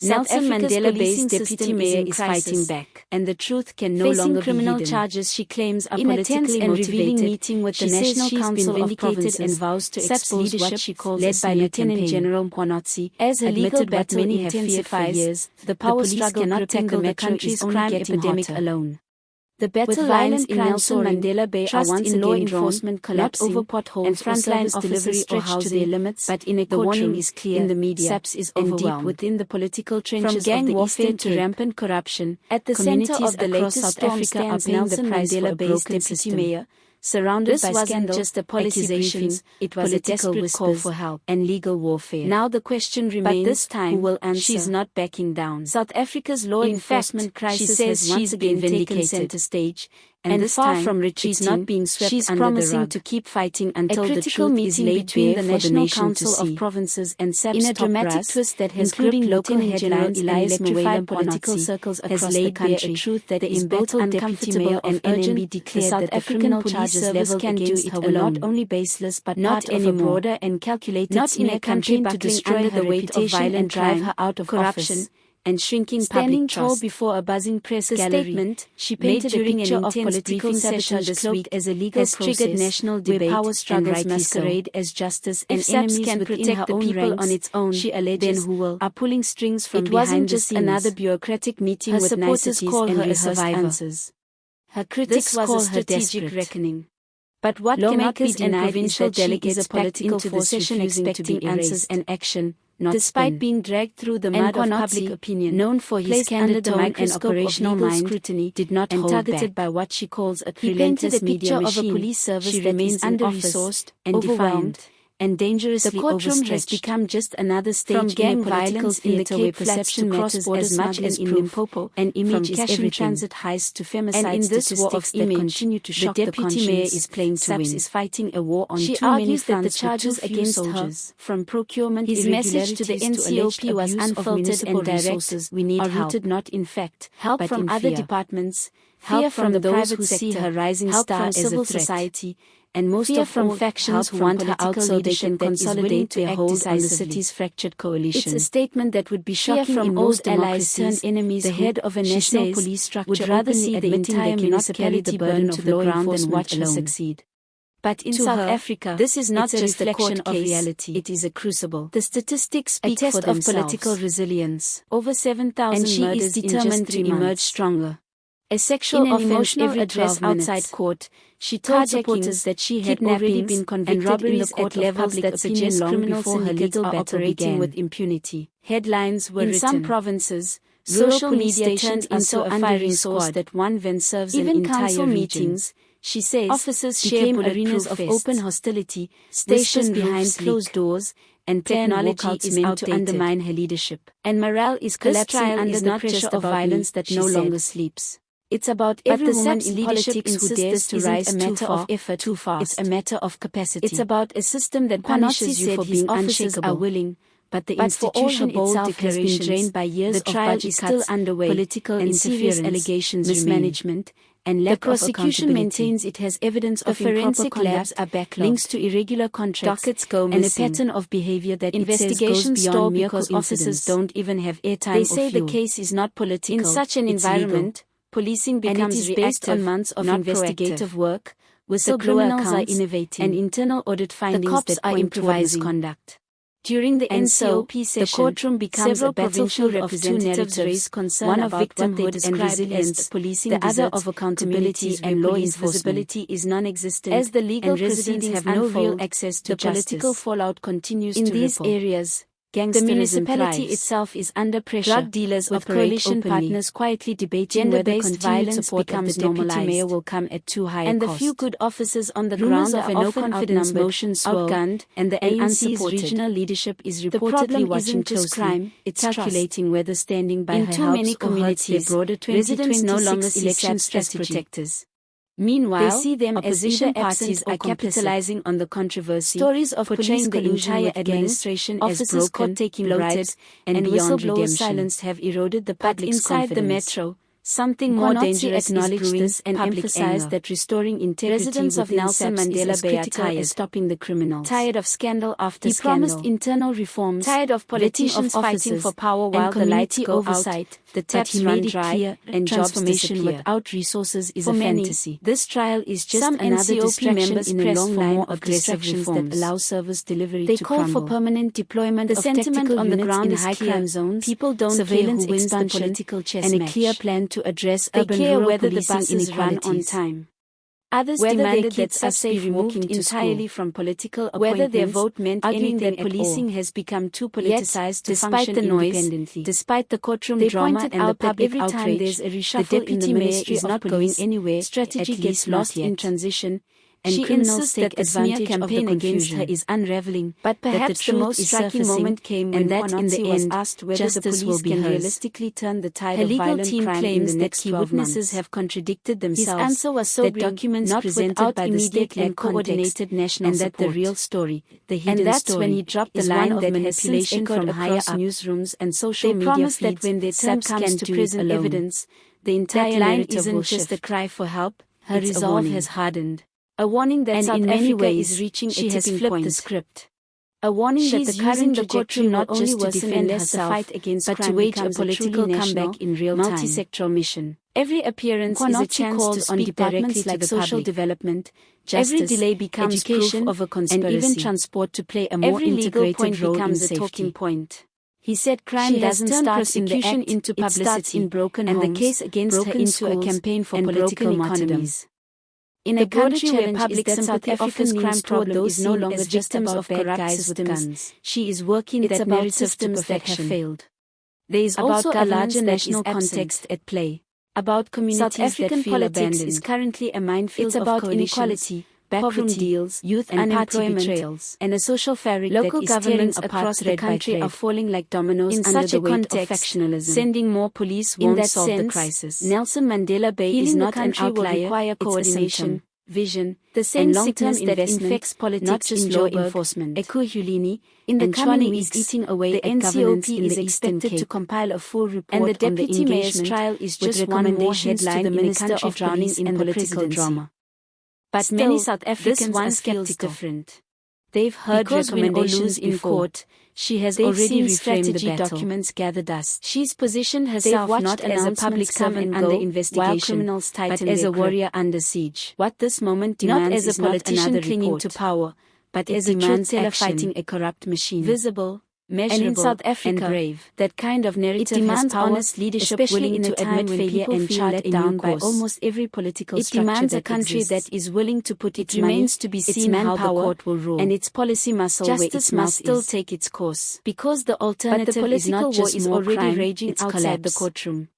Nelson Mandela-based deputy mayor is fighting back, and the truth can no longer be criminal charges she claims are politically motivated. Revealing meeting with the National Council of Provinces and vows to expose what she calls led by Lieutenant General Mkhwanazi, as a legal battle many have feared for years. The power struggle cannot tackle the country's crime epidemic alone. The battle lines in Nelson Mandela Bay are once in law enforcement collapsing, not over potholes and frontline officers stretched to their limits, but in a courtroom. The warning is clear. In the media, SAPS is overwhelmed. And deep within the political trenches from gang warfare to rampant corruption, at the center of the latest South Africa are paying the price for a broken deputy mayor. Surrounded by scandal, just a policy briefing, it was a desperate call for help and legal warfare. Now the question remains, but this time, who will answer? She's not backing down. South Africa's law enforcement crisis has once again taken center stage, and this far time, from retreating, not being swept she's under promising the rug. To keep fighting until the truth is laid between the National Council of Provinces and SAPS in a dramatic twist that has including local headlines and electrified political circles across the country. A truth that the embattled deputy mayor and NMB declared that the criminal charges leveled against her were not only baseless but not of a broader and calculated not in a country to destroy the weight of violence and drive her out of corruption and shrinking standing public trust. Tall before a buzzing press gallery, statement she painted during an intense briefing session this week as a legal has triggered national debate power struggles masquerade as justice and enemies can protect the people ranks, on its own. She alleges then who will are pulling strings from it wasn't just another bureaucratic meeting her with niceties call and rehearsed answers. Her critics was a strategic reckoning. But what cannot be denied is that delegates is a political force expecting answers and action. Despite being dragged through the mud of public opinion, known for his candid tone and operational mind, scrutiny, did not hold targeted by what she calls a relentless media machine. Of a police service she remains under-resourced and overwhelmed and dangerously overstretched. The courtroom has become just another stage from gang violence in the Cape perception matters as much as in Limpopo, and image is everything. Transit heists to femicide and in this war of image, continue to shock the deputy mayor is playing to win. SAPS is fighting a war on too many fronts. She argues that the charges against her, from procurement his message to the NCOP was unfiltered and direct. We need help, rooted not in fact, help but from other departments, fear from the those who see her rising star as a threat. And most fear of from factions who want her out so they can consolidate their hold on the city's fractured coalition. It's a statement that would be shocking from most allies turned enemies. The head of a national police structure would rather see the entire municipality the burden of law enforcement than watch her succeed. But in South Africa, this is not just a reflection of reality. It is a crucible. The statistics speak for themselves. A test of political resilience. Over 7,000 and she murders is determined to emerge stronger. A sexual emotional address outside court, she told supporters that she had already been convicted and robberies at levels that suggest criminals in her legal battle operating with impunity. Headlines were written. In some provinces, social media turned into a firing squad that one van serves an entire meetings. She says officers became arenas of open hostility, stationed behind closed doors, and technology is meant to undermine her leadership. And morale is collapsing under the pressure of violence that no longer sleeps. It's about every woman in politics who dares to rise a matter of effort too fast. It's a matter of capacity. It's about a system that punishes you for being unshakable. Are willing, but the institution itself has been drained by years of budget cuts, still underway, political interference, allegations, mismanagement, and lack of accountability. The prosecution maintains it has evidence of forensic labs are backlogged, links to irregular contracts, dockets go missing, and a pattern of behavior that investigations stall because officers don't even have airtime. They say the case is not political. In such an environment, policing becomes based on months of investigative work, whistleblower accounts are innovating, and internal audit findings that point to misconduct. During the NCOP session, the courtroom becomes a battlefield of two narratives, one of victimhood and resilience, the other of accountability and law enforcement. Is non-existent, as the legal proceedings have no real access to justice. Political fallout continues in these areas. The municipality itself is under pressure. Drug dealers with coalition partners quietly debating whether violence becomes normalized. Mayor will come at too high a cost. The few good officers on the ground are no confidence motion outgunned, and the ANC's regional leadership is reportedly watching closely. Crime, it's calculating whether standing by her helps many communities, broader residents no longer see SAPS as protectors. Meanwhile, they see them as either parties are capitalizing on the controversy. Stories of portraying the entire administration as broken, taking bribes, and whistleblower silence have eroded the public's confidence. Inside the metro, Something more dangerous is brewing and emphasized that restoring integrity residents of Nelson Mandela Bay are tired of stopping the criminals. Tired of scandal after scandal. He promised internal reforms. Tired of politicians fighting for power while the lights go out. The taps run dry and transformation without resources is a fantasy. This trial is just another distraction in a long line of distractions that allow service delivery to crumble. They call for permanent deployment of tactical on the ground in high crime zones. People don't care who wins the political chess match. And a clear plan to address urban rural policing inequalities. On time. Others demanded that SAPS be removed entirely from political appointments, whether their vote meant arguing that policing has become too politicized to function independently. Despite the courtroom drama and the public outrage, there's a reshuffle the deputy mayor is not going anywhere. Strategy gets lost in transition, and she insists that the smear campaign against her is unraveling. But perhaps the most striking moment came when Mkhwanazi was asked whether the police can realistically turn the tide of violent crime in the next 12 months. Witnesses have contradicted themselves. His answer was sobering, that documents not presented by the state and coordinated national and that the real story, the hidden story, and that's when he dropped the line that manipulation from higher up newsrooms and social media feeds. They promised that when their time comes to present evidence, the entire line isn't just a cry for help. Her resolve has hardened. A warning that South Africa is reaching a tipping point. She has flipped the script. A warning that the current trajectory not only was to defend herself, but to wage a political comeback in real time. Multi-sectoral mission. Every appearance is a chance to speak directly like social development, justice, every delay becomes education proof of a conspiracy, and even transport to play a more integrated role in safety. A talking point. He said crime doesn't start in the act, into publicity, it starts in broken homes, and the case against her into a campaign for political martyrdoms. In a country where public sympathy often means crime is no longer just about bad guys with guns. She is working that narrative to perfection. Have failed. There is also a larger national context at play. About communities South African that feel politics abandoned. Is currently a minefield of inequality, backroom deals, youth and unemployment, betrayals, and a social fabric local that is governments across the country are falling like dominoes under the weight of factionalism. Sending more police won't solve the crisis. Nelson Mandela Bay is not an outlier. Require coordination, vision, the same long-term that infects politics, not just law enforcement. In the coming weeks, eating away the NCOP is expected to compile a full report, and the deputy mayor's trial is just one more headline to the Minister of drowning in political drama. But still, many South Africans are skeptical. Different. They've heard recommendations in court. She has already reframed the battle. Documents gather dust. She's positioned herself not as a public servant under investigation, but as a warrior under siege. What this moment demands not as a politician clinging to power, but as a truth-teller fighting a corrupt machine. Visible, measurable, and in South Africa, and brave. That kind of narrative demands honest leadership, willing to admit failure and chart a new course. By almost every political structure demands a country that is willing to put its remains to be seen how the court will rule, and its policy muscle justice must still take its course, because the alternative is not just more crime, raging outside the courtroom.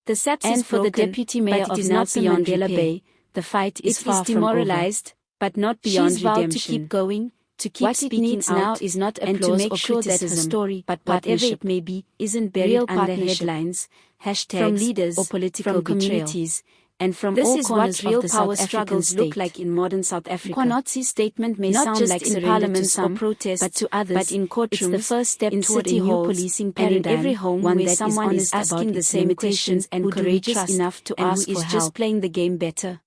The SAPS is for the deputy mayor of Nelson Mandela Bay. The fight is far from demoralized, but not beyond redemption. To keep going. To keep what speaking it needs now is not applause and to make sure that her story, but whatever it may be, isn't buried under headlines, hashtags, from leaders or political communities, and from this all is corners what real of the power struggles look like in modern South Africa. Mkhwanazi's statement may not sound just like in parliament some protest, but to others, but in courtrooms, it's the first step toward a new policing paradigm, and in every home one where someone is asking the same questions and courageous enough to ask for help, who is just playing the game better.